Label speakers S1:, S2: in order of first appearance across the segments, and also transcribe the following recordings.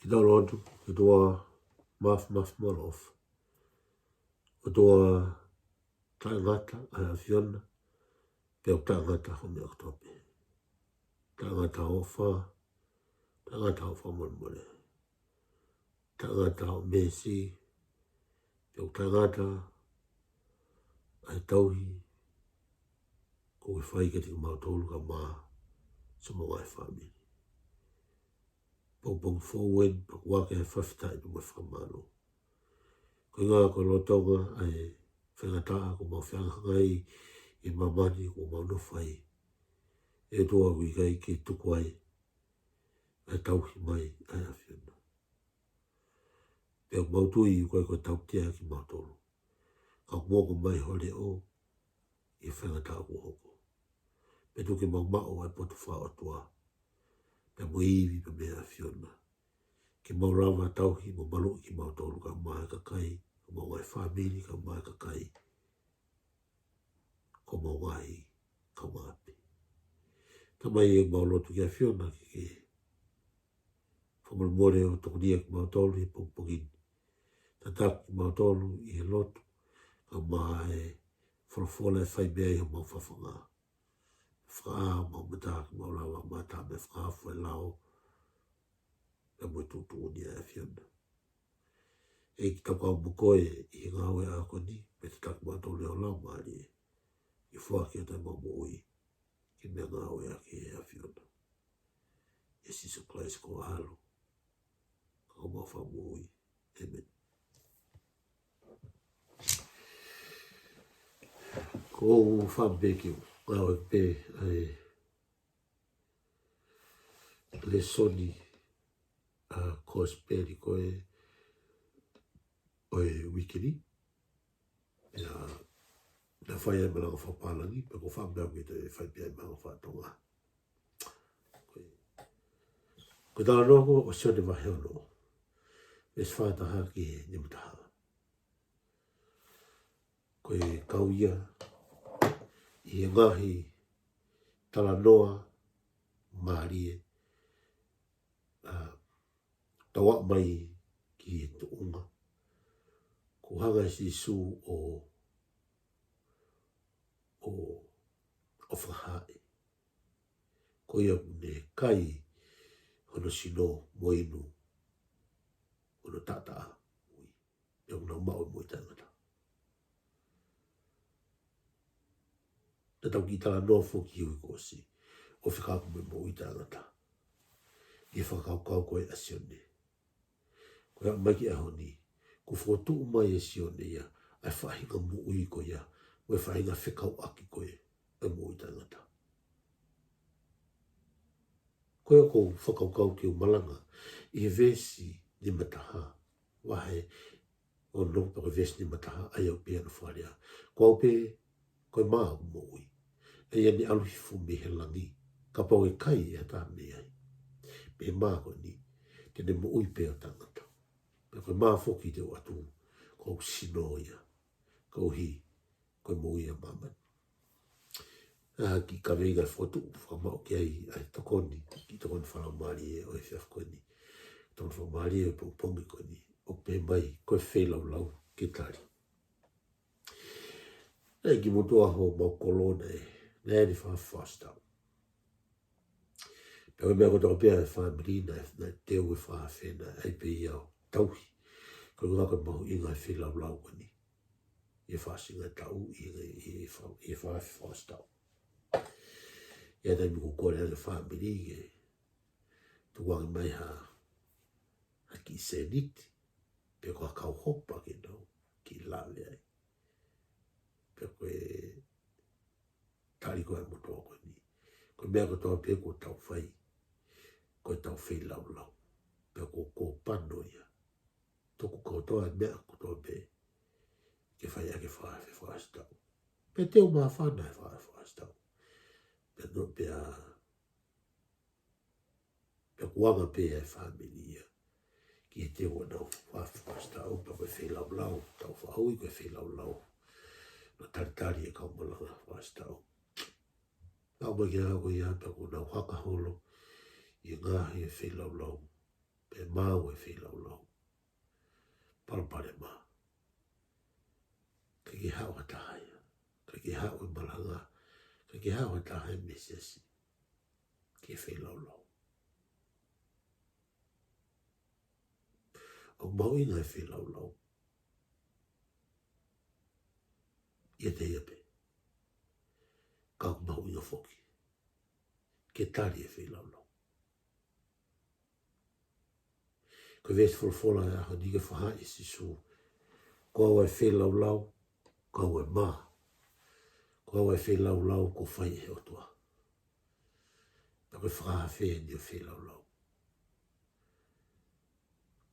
S1: Lord, ke toa maf malof. O toa tangata a fiona, pe o tangata hone o tope. Tangata ofa mole. Tangata o mesi, pe o tangata ai tauhi, ko e whai ke te mautolu ka maa, sa mo ngai whamiri. Pau forward, pau wake e whawhitai no me whamalo. Ko ngā ko lotonga ai whengataa ko mau whengai i mamani ko mau nofai. E toa hui kai ke tukwai, ai tauhi mai ai a whiuna. Pea mautui i koe koe tautia ki mautolu. Ka moko mai hole o i whengataa ko hoko. Pe tuke mau mao ai potu wha o tua. Pea mo iwi pe mea whiuna. Ke mau rama tauhi mo malu ki mautolu ka mai ka kai, ka mau ngai whamiri ka mai ka kai. Ko mau ngai ka ngapi. Tamai e mau lotu ki a whiuna ki ke. Whamal more o tokunia ki mautolu i pongpongini. Tatak ki mautolu i he lotu. Ka mai whalafola e whai mea i ho mau whawhanga. Whaa mau mataki mau lawa mata me whaafu e lao. E mo tutu unia e whiuna. E ki takau mukoe i ngā ue a koni. Me te tak mautolu e o lau maari e. I whaaki o tai mau ui. Ki mea ngā ue a ki e a whiuna. E siso Christ ko alo. Ka mau whamu ui. Amen. Ko whambeki ngā ue pe ai le soni a kosperi koe oe wikiri. Na whai ai malanga whapalangi, pe ko whambea ki te whai pia i mga whatonga. Ko tāna noko o sione wahe ono. Es whātaha ki he nimutaha. Ko e kauia i he ngahi tala noa maarie. Tawa mai ki he tuunga. Ko hanga si su o whahae. Ko ia ne kai hono sino moinu. Hono tataa. E una mao mo tangata. Na tau ki tala no foki hui kosi. O whikaku me mo i tangata. I whakau koe a sione. Ko ia mai ki a honi. Ko whotu mai e sione ia. Ai whahinga mo ui ko ia. Ko e whahinga whikau aki koe. E mo i tangata. Ko ia ko whakau ki o malanga. I he vesi ni mataha. Wahe o nopa ko vesi ni mataha. Ai au pia na whaarea. Ko au pe koe maa mo ui. E ia ni aluhifu me he langi. Ka pau e kai e ta me ai. Pe maa ko ni. Tene mo ui pe o tangata. Pe koe maa foki te o atu. Ko sino ia. Ko hi. Koe mo ui a maman. Ki ka veiga fotu. Whamao ki ai tokoni. Ki tokoni whanau maari e o e whiaf koe ni. Tokoni whanau maari e o pongi koe ni. O pe mai. Koe whelau lau. Ke tari. Nei ki mutua ho mau kolona e. Nei ni whawhastau. Pea mea koto pia e whamirina e teo e whawhena ai pe iau tauhi. Ko ngaka mahu inga e whelau lau kani. I whasinga tau i whawhastau. Ia nei mi kukore ane whamiri e tuwangi mai ha ki seniti. Pea koa kau hopa ki nau ki lale ai. Pea koe tari koe motoa koe ni. Koe mea kotoa pia ko tau whai. Koe tau whai lau lau. Pea ko pano ia. Toku kotoa mea kotoa pia. Ke whai ake whaastau. Pea teo maa whana e whaastau. Pea no pea kuanga pia e whamiri ia. Ki e teo anau whaastau. Pea koe whai lau lau. Tau whahui koe whai lau lau. No taritari e kaumalanga whaastau. Kau mai ki hako ia pia ko nau haka holo. I ngahi e whai lau lau. pe mau e whi lau lau. Parapare mā. Ka ki hao ha tahaya. Ka ki hao e malanga. Ka ki hao ha tahaya mesiasi. Ki whi lau lau. O mau inga e whi lau lau. Ia te ia pe. Ka mau inga foki. Ke tari e whi lau lau. Ko vesi folfola e aha niga whaha i sisu. Ko awa e whi lau lau. Ko awa e maa. Ko awa e whi lau lau ko whai e otua. Na koe whakaha whi ni o whi lau lau.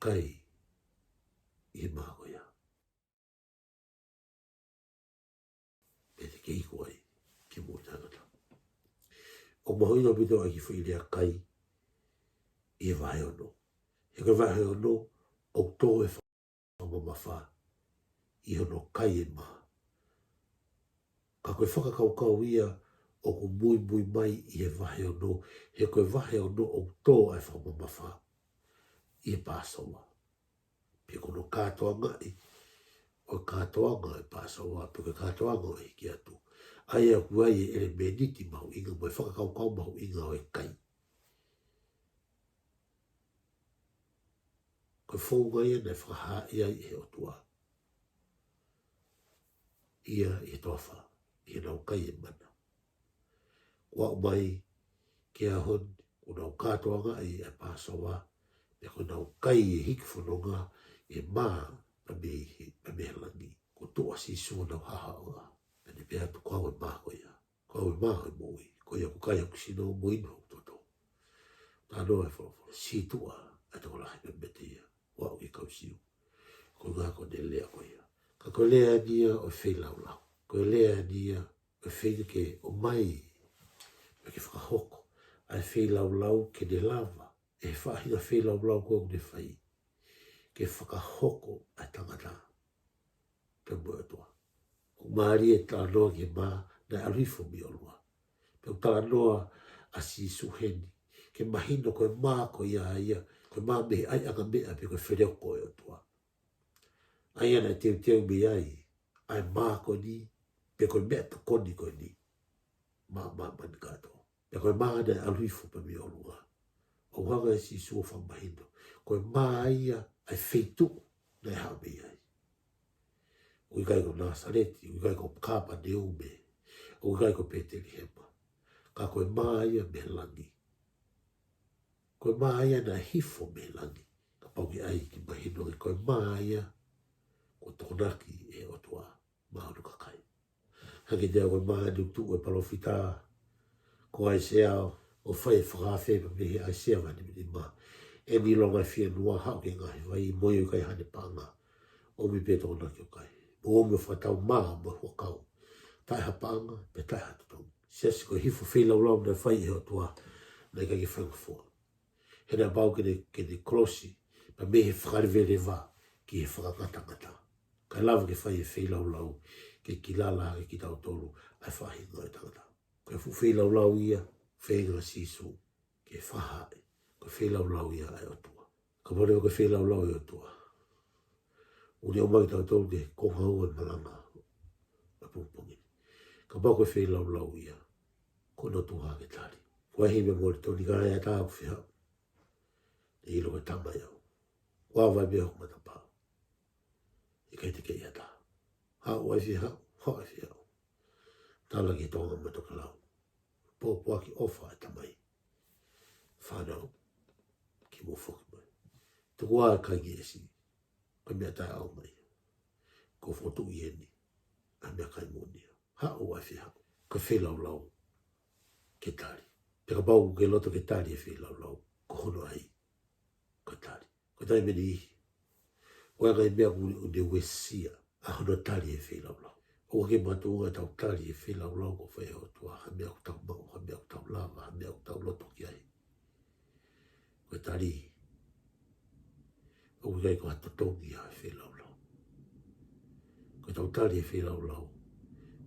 S1: Kai i maa ko ia. E te kei ko ai ki mō tāngata. O mahoina bito ai ki whi lea kai i e wahe ono. He koe wahe ono o tō e whamamawha i ono kai e maa. Ka koe whakakaukau ia o ko mui mai i e wahe ono. He koe wahe ono o tō e whamamawha i e pāsawa. Pia kono kātoa ngai, o kātoa ngai pāsawa, pia koe kātoa ngai ki atu. Ai a kuai e ere meniti mahu inga, mo e whakakaukau mahu inga o e kai. Koe whonga ia nei whakaha ia i he otua. Ia i tofa, i nau kai e mana. Wa mai ki a hon, o nau kātoa ngai e pāsawa, pia koe nau kai e hiki whanonga, e maa pa me langi. Ko toa si sua nau haha oa. Pene pe atu kua e maa ko ia. Kua e maa e moi. Ko ia kukai haku sino moi no toto. Tā noa e whawha. Si tua e toko lahi me mete ia. Wa uki kau siu. Ko ngā ko ne lea ko ia. Ka ko lea nia o whei lau lau. Ko lea nia o whei ke o mai. Me ke whakahoko. Ai whei lau lau ke ne lava. E whahina whei lau lau ko ne whai. Ke whakahoko a tangata. Pe mua toa. O maari e tā noa ke maa na arifo mi olua. Pe o tā noa a si suheni. Ke mahino koe maa ko ia ia. Koe maa me ai anga mea pe koe whereo koe o toa. Ai ana teu me ai. Ai maa ko ni. Pe koe mea ta koni koe ni. Maa mani kato. Pe koe maa na arifo pe mi olua. O hanga e si sua whamahino. Koe maa ia ai feitu na e hao me ai. O ikai ko Nasareti, o ikai ko Kapa ne ume, o ikai ko Peteri Hema. Ka koe maa ia me langi. Koe maa ia na hifo me langi. Ka pauki ai ki mahino e koe maa ia ko tokonaki e otua maunu kakai. Haki tea koe maa ni utu e palofita ko ai seao o whai whakawhi pa mehe ai sea wani mini maa. E ni longa fia nua hao ke ngahi vai moi o kai hane panga. O mi pe tokonaki o kai. O me whatau maa ma huakau. Tai hapanga, pe tai hatutong. Siasi ko hifo whelau lau na whai e otua na i kaki whangafua. Hena bau ke ne krosi, pa me he whakarevere wā ki he whakakatangata. Kai lava ke whai e whelau lau, ke ki lala ke ki tau tolu, ai whahi ngai tangata. Kai fu whelau lau ia, whenga sisu, ke whahae, ko whelau lau ia ai otua. Ka mone ko whelau lau i otua. Uni o mai tau tolu ke koha ua malanga na pungpungi. Ka bako e whai lau lau ia, ko no tuha ke tari. Kua hi me mori toni ka rea tā ku whihau. E ilo ke tama iau. Kua vai mea hukuma ta pāu. E kai te kei hata. Hau ai whihau, hau ai whihau. Tala ki tonga matoka lau. Pōpua ki ofa e tamai. Whanau, ki mō whoki mai. Tuku a kai ki esi. Kai mea tai au mai. Ko whotu i eni. A mea kai mōnia. Hau ai whihau. Ka whelau lau. Ke tari. Te ka pau ke loto ke tari e whelau lau. Ko hono ai. Ka tari. Ko tai meni ihi. Oa ngai mea kuri o ne wesia. A hono tari e whelau lau. O ke matunga tau tari e whelau lau ko whai o tua. Ha mea ku tau mau. Ha mea ku tau lava. Ha mea ku tau loto ki ai. Ko tari. O kai ko hata tongi a e whelau lau. Ko tau tari e whelau lau.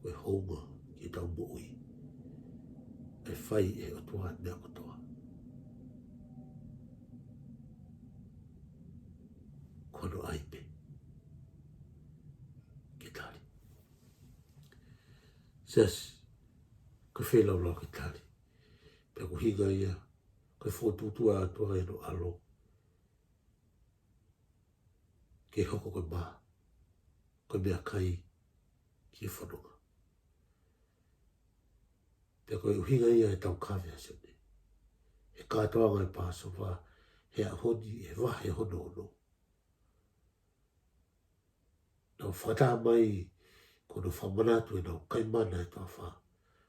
S1: Ko e honga ki tau mo'i. E whai e o tua mea kotoa. kono ai me. Ke tali. Ses, ko whela ula ke tali. Pea ko higa ia, ko whotutua atua e no alo. Ke hoko koe maa, koe mea kai ki e whanonga. Pea koe uhinga ia e tau kawe asio ne. E kātoa ngai pāso wā, he a honi, he wahe hono ono. Nau whata mai, kono whamanatu e nau kaimana e toa wha.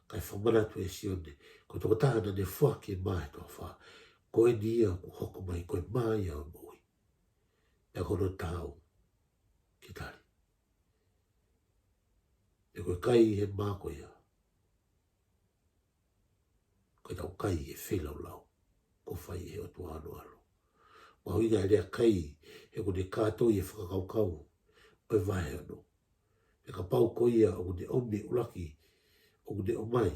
S1: Kai whamanatu e sione, ko toko tahana ne whaki e maa e toa wha. Koe ni ia ku hoko mai, koe maa ia o moi. Pea kono tau, ki tari. Pea koe kai he maa koe ia. Koe tau kai e whelau lau. Ko whai he o tua anu alo. Mahuinga e rea kai, he kone kātou i e whakakaukau. Oi vahe ano. E ka pau ko ia o ne omi ulaki, o ne o mai.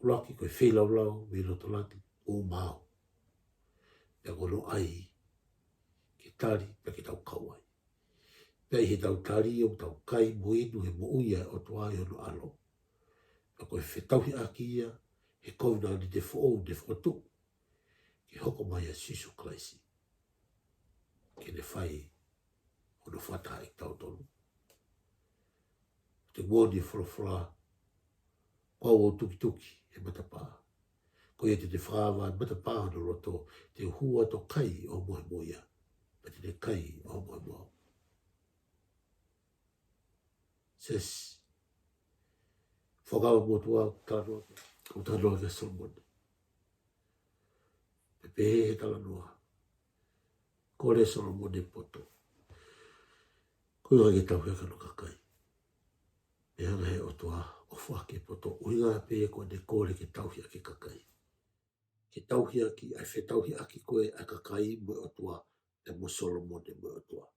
S1: Ulaki koe whelau lau, me roto lati, o mao. E kono ai, ki tari, pe ki tau kauai. Pei he tau tari o tau kai mo inu he mo uia o tua ai ono alo. Pe koe whetauhi aki ia, he kauna ni te fo ne whotu. Ki hoko mai a Sisu Kraisi. Ki ne whai, ono whata e tau tonu. Te ngoni whorofora, kwa o tuki tuki e matapā. Ko ia te whāwa e matapā no roto, te hua to kai o moe moia, pa te kai o moe moa. Ses, whakawa motua o tānoa kia Solomoni. Pepe he tala noa, kore Solomoni poto. Ko ia ke tau heka no kakai. E hanga he o toa o whake poto, uinga pe e koe ne kore ke tauhia ke kakai. Ke tauhia ki, ai whe tauhia ki koe a kakai mo o toa, e mo Solomoni mo o toa.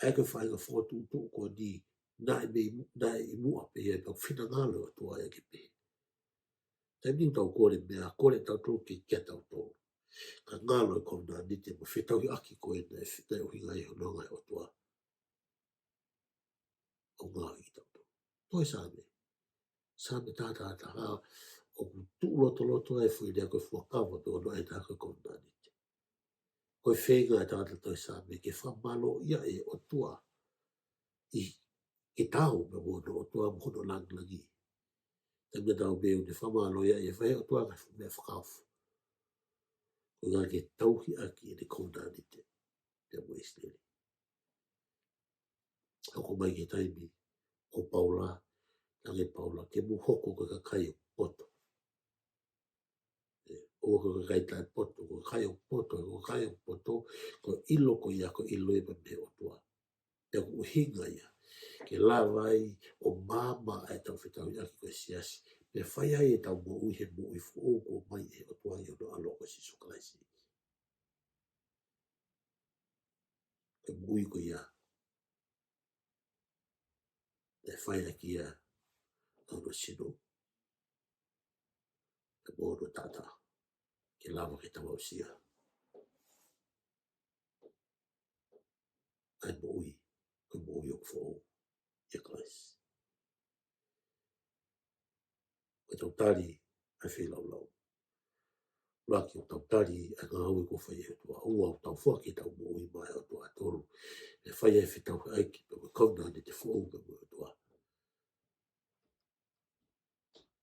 S1: Ai ke whainga whotu tu ko ni, na e mua pe e tau whina ngalo o toa e ke pe. Tai ni tau kore mea, kore tau tō ke kia tau tō. Ka ngalo e kona ni te mo whe tauhia ki koe na e whina uhinga e hononga o toa. O ngā i tau tō. Toi sāme. Sāme tātā taha o ku tū loto loto e fui nea koe fuakawa pe ono e tāka kona ni te. Koe whenga e tātā toi sāme ke whamalo ia e o tua i ke tau me mono o tua mono langlangi. Te me tau me une whamalo ia e whae o tua ka me whakaufu. Ko ngā ke tauhi aki e ne kona ni te. Te mo isneri. Hoko mai ke taimi o Paula, tange Paula, ke mu hoko ka kai o poto. O ko kai tai poto, ko kai o poto, ko kai o poto, ko ilo ko ia ko ilo e me o tua. Te ko hinga ia. Ke lawai o mama e tau whetau ia ki koe siasi. Me whai ai e tau mo ui he mo ui fu o mai e o tua i ono alo ko Sisu Kraisi. Ke mo ui ko ia. E whai na ki ia. Ono sino. Ke mo ono tata. Ke lawa ke tau au sia. Ai mo ui. Ke mo ui o fu o. Ia Kraisi. Ko tau tari ai whi lau lau. Raki o tau tari a ngā hui ko whai e tua. Ua o tau whaki tau mo ui mai o tua tolu. E whai e whitau aiki pe me kauna ni te whau me mo o tua.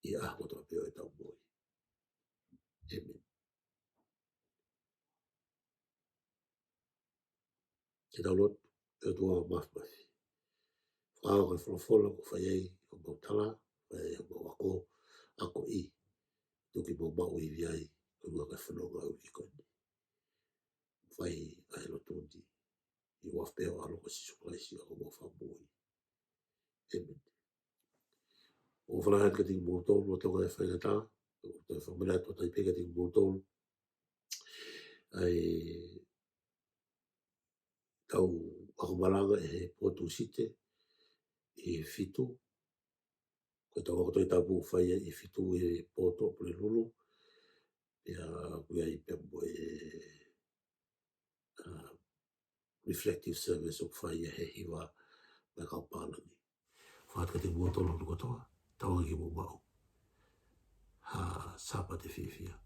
S1: I aho tau peo e tau mo ui. Amen. Ke tau lot, e tua o mafmafi. Whao kai wholofola ko whai ei o mautala, whai ei o mawako, ako i. Tuki mo mau i viai, ko mua kai whanonga au i koni. Whai ai lo tundi, i wafpeo alo ko Sisu Kraisi o mo whamui. Amen. O whalahat ka ting mōtolu, o tonga e whaingata, o te whamanat o tai peka ting mōtolu, ai tau akumalanga e he potu site, i fitu, ko tau ako toi tapu whaia i fitu e poto pule lulu, ia kuia i pembo e reflective service o whaia he hiwa mai kaupālangi. Whātka te muatolo nukotoa, taua ki mo mau. Ha sapa te whiwhia.